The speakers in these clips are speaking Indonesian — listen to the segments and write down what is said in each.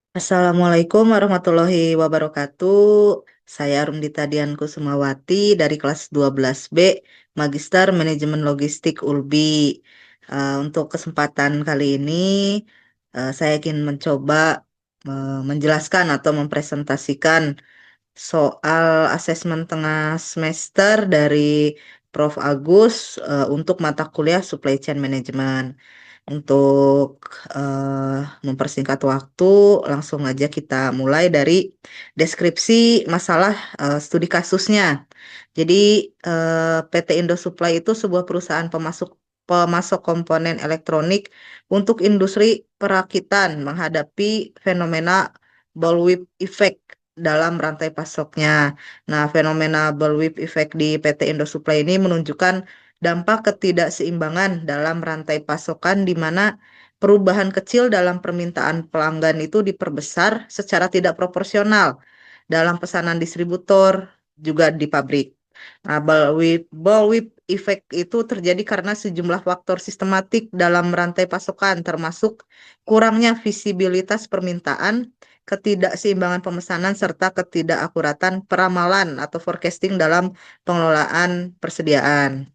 Assalamualaikum warahmatullahi wabarakatuh. Saya Arumdita Dian Kusumawati dari kelas 12B, Magister Manajemen Logistik ULBI. Untuk kesempatan kali ini, saya ingin mencoba menjelaskan atau mempresentasikan soal asesmen tengah semester dari Prof. Agus untuk mata kuliah Supply Chain Management. Untuk mempersingkat waktu, langsung aja kita mulai dari deskripsi masalah studi kasusnya. Jadi PT Indo Supply itu sebuah perusahaan pemasok komponen elektronik untuk industri perakitan menghadapi fenomena bullwhip effect dalam rantai pasoknya. Nah, fenomena bullwhip effect di PT Indo Supply ini menunjukkan dampak ketidakseimbangan dalam rantai pasokan di mana perubahan kecil dalam permintaan pelanggan itu diperbesar secara tidak proporsional dalam pesanan distributor juga di pabrik. Nah, bullwhip effect itu terjadi karena sejumlah faktor sistematik dalam rantai pasokan, termasuk kurangnya visibilitas permintaan, ketidakseimbangan pemesanan, serta ketidakakuratan peramalan atau forecasting dalam pengelolaan persediaan.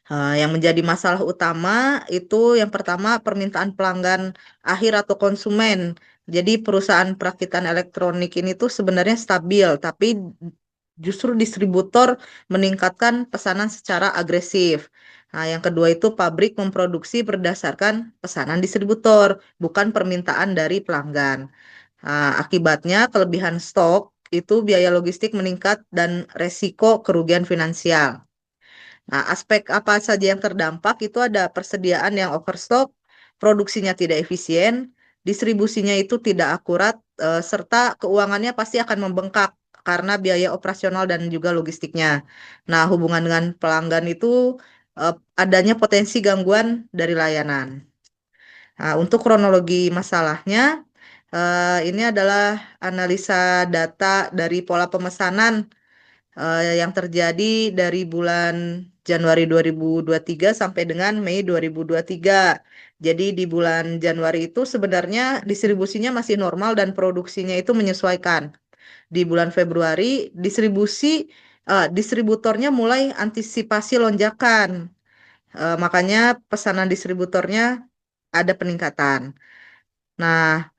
Yang menjadi masalah utama itu yang pertama permintaan pelanggan akhir atau konsumen. Jadi perusahaan perakitan elektronik ini tuh sebenarnya stabil, tapi justru distributor meningkatkan pesanan secara agresif. Nah, yang kedua itu pabrik memproduksi berdasarkan pesanan distributor, bukan permintaan dari pelanggan. Akibatnya kelebihan stok itu biaya logistik meningkat dan resiko kerugian finansial. Nah, aspek apa saja yang terdampak itu ada persediaan yang overstock, produksinya tidak efisien, distribusinya itu tidak akurat, serta keuangannya pasti akan membengkak karena biaya operasional dan juga logistiknya. Nah, hubungan dengan pelanggan itu adanya potensi gangguan dari layanan. Nah, untuk kronologi masalahnya, ini adalah analisa data dari pola pemesanan yang terjadi dari bulan Januari 2023 sampai dengan Mei 2023. Jadi di bulan Januari itu sebenarnya distribusinya masih normal dan produksinya itu menyesuaikan. Di bulan Februari distributornya mulai antisipasi lonjakan. Makanya pesanan distributornya ada peningkatan. Nah,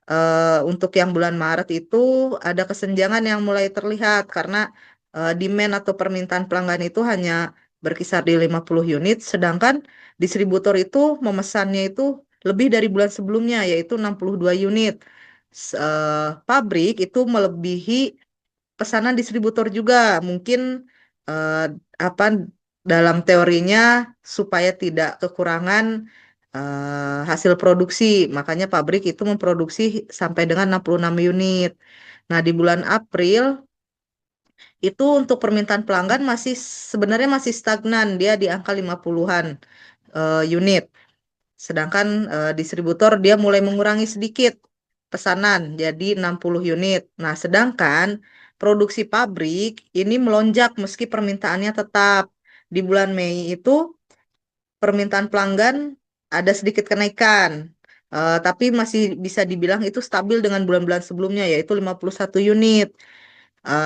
untuk yang bulan Maret itu ada kesenjangan yang mulai terlihat karena demand atau permintaan pelanggan itu hanya berkisar di 50 unit, sedangkan distributor itu memesannya itu lebih dari bulan sebelumnya, yaitu 62 unit. Pabrik itu melebihi pesanan distributor juga, mungkin eh, apa dalam teorinya supaya tidak kekurangan hasil produksi. Makanya pabrik itu memproduksi sampai dengan 66 unit. Nah, di bulan April itu untuk permintaan pelanggan sebenarnya masih stagnan, dia di angka 50-an unit. Sedangkan distributor dia mulai mengurangi sedikit pesanan jadi 60 unit. Nah, sedangkan produksi pabrik ini melonjak meski permintaannya tetap. Di bulan Mei itu permintaan pelanggan ada sedikit kenaikan. Tapi masih bisa dibilang itu stabil dengan bulan-bulan sebelumnya yaitu 51 unit.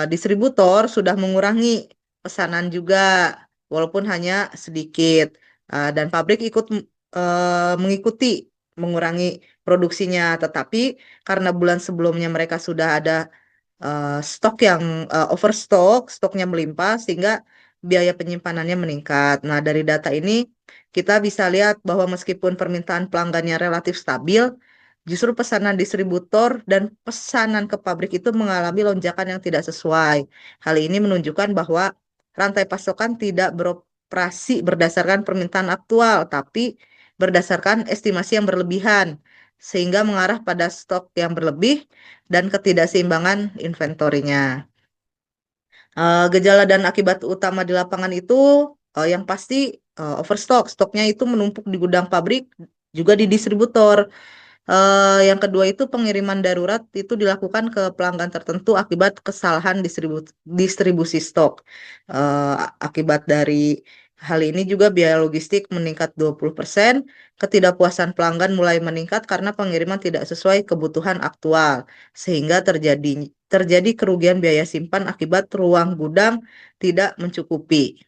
Distributor sudah mengurangi pesanan juga walaupun hanya sedikit. Dan pabrik mengikuti mengurangi produksinya, tetapi karena bulan sebelumnya mereka sudah ada stok yang overstock, stoknya melimpah sehingga biaya penyimpanannya meningkat. Nah, dari data ini kita bisa lihat bahwa meskipun permintaan pelanggannya relatif stabil, justru pesanan distributor dan pesanan ke pabrik itu mengalami lonjakan yang tidak sesuai. Hal ini menunjukkan bahwa rantai pasokan tidak beroperasi berdasarkan permintaan aktual, tapi berdasarkan estimasi yang berlebihan, sehingga mengarah pada stok yang berlebih dan ketidakseimbangan inventorinya. Gejala dan akibat utama di lapangan itu yang pasti overstock, stoknya itu menumpuk di gudang pabrik, juga di distributor. Yang kedua itu pengiriman darurat itu dilakukan ke pelanggan tertentu akibat kesalahan distribusi stok. Akibat dari Hal ini juga biaya logistik meningkat 20%, ketidakpuasan pelanggan mulai meningkat karena pengiriman tidak sesuai kebutuhan aktual, sehingga terjadi kerugian biaya simpan akibat ruang gudang tidak mencukupi.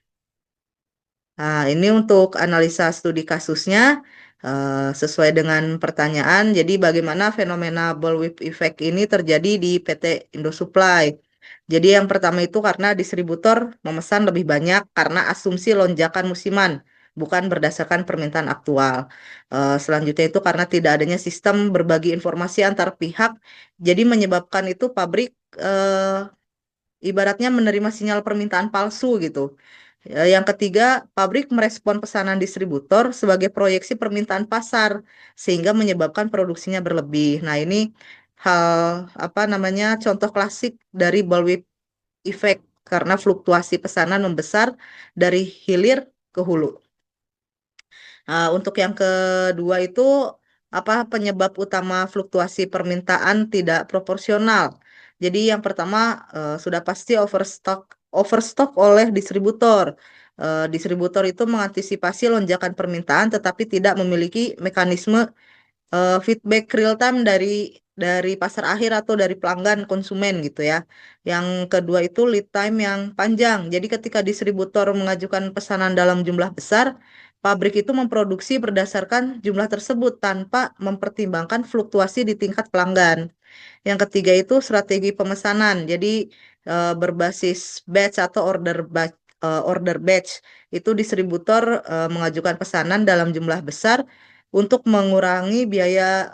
Nah, ini untuk analisa studi kasusnya sesuai dengan pertanyaan. Jadi, bagaimana fenomena bullwhip effect ini terjadi di PT Indosupply? Jadi, yang pertama itu karena distributor memesan lebih banyak karena asumsi lonjakan musiman, bukan berdasarkan permintaan aktual. Selanjutnya itu karena tidak adanya sistem berbagi informasi antar pihak, jadi menyebabkan itu pabrik ibaratnya menerima sinyal permintaan palsu gitu. Yang ketiga, pabrik merespon pesanan distributor sebagai proyeksi permintaan pasar sehingga menyebabkan produksinya berlebih. Nah, ini hal apa namanya contoh klasik dari bullwhip effect karena fluktuasi pesanan membesar dari hilir ke hulu. Untuk yang kedua itu apa penyebab utama fluktuasi permintaan tidak proporsional. Jadi yang pertama sudah pasti overstock oleh distributor. Distributor itu mengantisipasi lonjakan permintaan tetapi tidak memiliki mekanisme feedback real time dari pasar akhir atau dari pelanggan konsumen gitu ya. Yang kedua itu lead time yang panjang. Jadi ketika distributor mengajukan pesanan dalam jumlah besar, pabrik itu memproduksi berdasarkan jumlah tersebut tanpa mempertimbangkan fluktuasi di tingkat pelanggan. Yang ketiga itu strategi pemesanan. Jadi berbasis batch atau order batch itu distributor mengajukan pesanan dalam jumlah besar untuk mengurangi biaya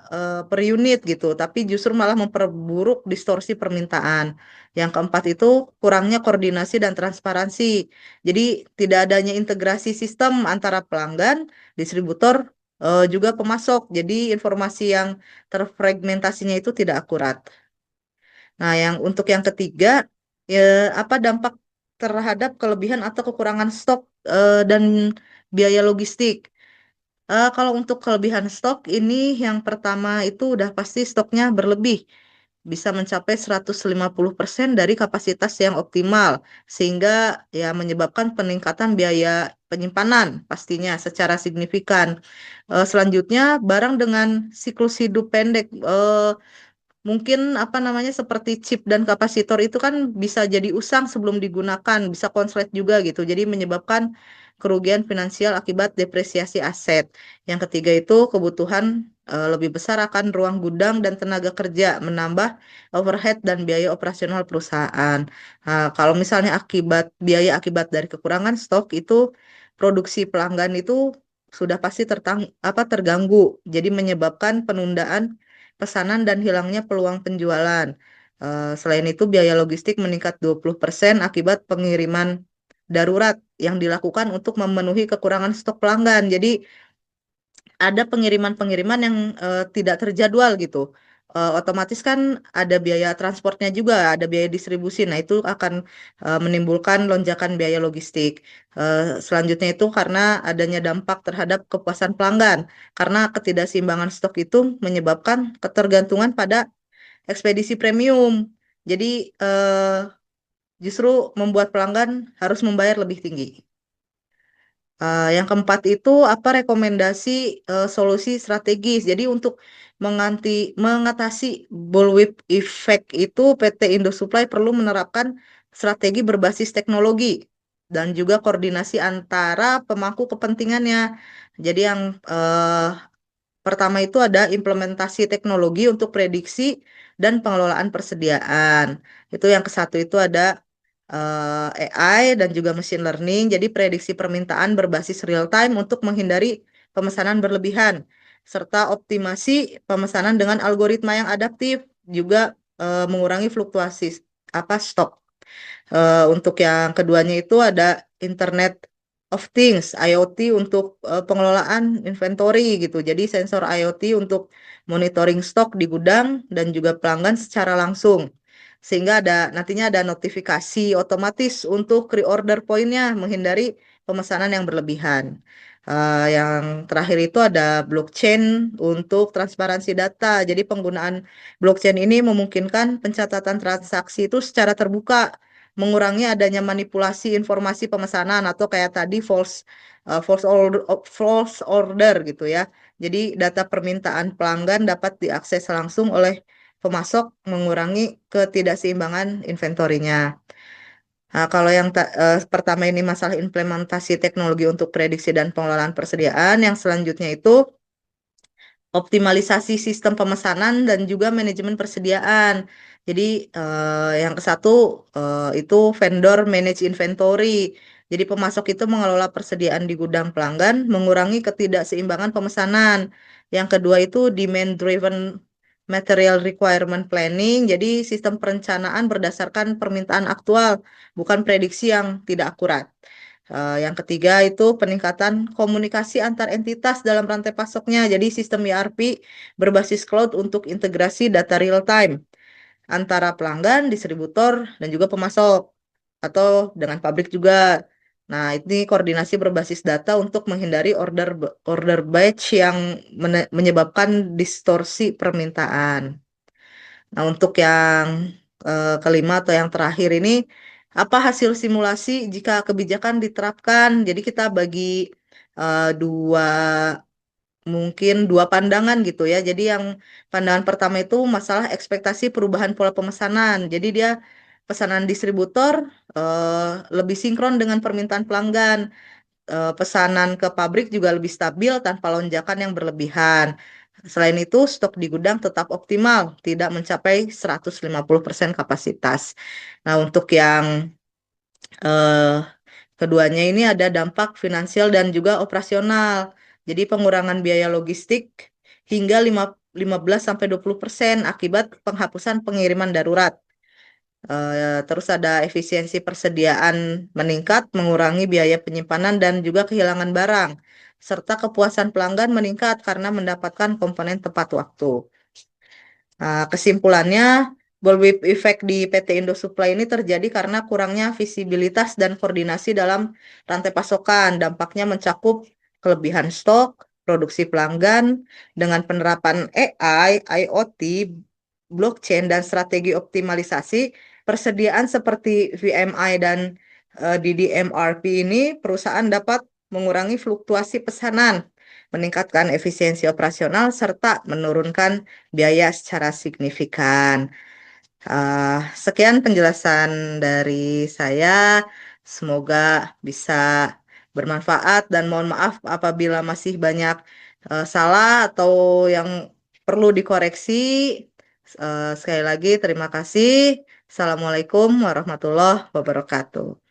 per unit gitu, tapi justru malah memperburuk distorsi permintaan. Yang keempat itu kurangnya koordinasi dan transparansi. Jadi tidak adanya integrasi sistem antara pelanggan, distributor, juga pemasok. Jadi informasi yang terfragmentasinya itu tidak akurat. Nah, yang untuk yang ketiga, ya, apa dampak terhadap kelebihan atau kekurangan stok dan biaya logistik? Kalau untuk kelebihan stok ini yang pertama itu udah pasti stoknya berlebih, bisa mencapai 150% dari kapasitas yang optimal, sehingga ya menyebabkan peningkatan biaya penyimpanan pastinya secara signifikan. Selanjutnya, barang dengan siklus hidup pendek, mungkin apa namanya seperti chip dan kapasitor itu kan bisa jadi usang sebelum digunakan, bisa konslet juga gitu. Jadi menyebabkan kerugian finansial akibat depresiasi aset. Yang ketiga itu kebutuhan lebih besar akan ruang gudang dan tenaga kerja, menambah overhead dan biaya operasional perusahaan. Nah, kalau misalnya biaya akibat dari kekurangan stok itu produksi pelanggan itu sudah pasti terganggu. Jadi menyebabkan penundaan pesanan dan hilangnya peluang penjualan. Selain itu, biaya logistik meningkat 20% akibat pengiriman darurat yang dilakukan untuk memenuhi kekurangan stok pelanggan. Jadi, ada pengiriman-pengiriman yang tidak terjadwal gitu. Otomatis kan ada biaya transportnya juga, ada biaya distribusi. Nah, itu akan menimbulkan lonjakan biaya logistik. Selanjutnya itu karena adanya dampak terhadap kepuasan pelanggan. Karena ketidakseimbangan stok itu menyebabkan ketergantungan pada ekspedisi premium. Jadi justru membuat pelanggan harus membayar lebih tinggi. Yang keempat itu apa rekomendasi solusi strategis. Jadi untuk mengatasi bullwhip effect itu PT Indosupply perlu menerapkan strategi berbasis teknologi dan juga koordinasi antara pemangku kepentingannya. Jadi yang pertama itu ada implementasi teknologi untuk prediksi dan pengelolaan persediaan. Itu yang kesatu itu ada AI dan juga machine learning. Jadi prediksi permintaan berbasis real time untuk menghindari pemesanan berlebihan serta optimasi pemesanan dengan algoritma yang adaptif juga mengurangi fluktuasi stok. Untuk yang keduanya itu ada Internet of Things, IoT untuk pengelolaan inventory gitu. Jadi sensor IoT untuk monitoring stok di gudang dan juga pelanggan secara langsung. Sehingga nantinya ada notifikasi otomatis untuk reorder poinnya menghindari pemesanan yang berlebihan. Yang terakhir itu ada blockchain untuk transparansi data. Jadi penggunaan blockchain ini memungkinkan pencatatan transaksi itu secara terbuka mengurangi adanya manipulasi informasi pemesanan atau kayak tadi false order gitu ya. Jadi data permintaan pelanggan dapat diakses langsung oleh pemasok, mengurangi ketidakseimbangan inventorinya. Nah, kalau yang pertama ini masalah implementasi teknologi untuk prediksi dan pengelolaan persediaan, yang selanjutnya itu optimalisasi sistem pemesanan dan juga manajemen persediaan. Jadi yang ke satu itu vendor manage inventory. Jadi pemasok itu mengelola persediaan di gudang pelanggan, mengurangi ketidakseimbangan pemesanan. Yang kedua itu demand driven material requirement planning. Jadi sistem perencanaan berdasarkan permintaan aktual, bukan prediksi yang tidak akurat. Yang ketiga itu peningkatan komunikasi antar entitas dalam rantai pasoknya. Jadi sistem ERP berbasis cloud untuk integrasi data real time antara pelanggan, distributor, dan juga pemasok atau dengan pabrik juga. Nah, ini koordinasi berbasis data untuk menghindari order batch yang menyebabkan distorsi permintaan. Nah, untuk yang kelima atau yang terakhir ini, apa hasil simulasi jika kebijakan diterapkan? Jadi kita bagi dua, mungkin dua pandangan gitu ya. Jadi yang pandangan pertama itu masalah ekspektasi perubahan pola pemesanan. Jadi dia pesanan distributor lebih sinkron dengan permintaan pelanggan. Pesanan ke pabrik juga lebih stabil tanpa lonjakan yang berlebihan. Selain itu, stok di gudang tetap optimal, tidak mencapai 150% kapasitas. Nah, untuk yang eh, keduanya ini ada dampak finansial dan juga operasional. Jadi pengurangan biaya logistik hingga 15-20% akibat penghapusan pengiriman darurat. Terus ada efisiensi persediaan meningkat, mengurangi biaya penyimpanan dan juga kehilangan barang, serta kepuasan pelanggan meningkat karena mendapatkan komponen tepat waktu. Kesimpulannya, bullwhip effect di PT Indo Supply ini terjadi karena kurangnya visibilitas dan koordinasi dalam rantai pasokan. Dampaknya mencakup kelebihan stok, produksi pelanggan, dengan penerapan AI, IoT, blockchain, dan strategi optimalisasi persediaan seperti VMI dan DDMRP ini, perusahaan dapat mengurangi fluktuasi pesanan, meningkatkan efisiensi operasional, serta menurunkan biaya secara signifikan. Sekian penjelasan dari saya. Semoga bisa bermanfaat dan mohon maaf apabila masih banyak salah atau yang perlu dikoreksi. Sekali lagi terima kasih. Assalamualaikum warahmatullahi wabarakatuh.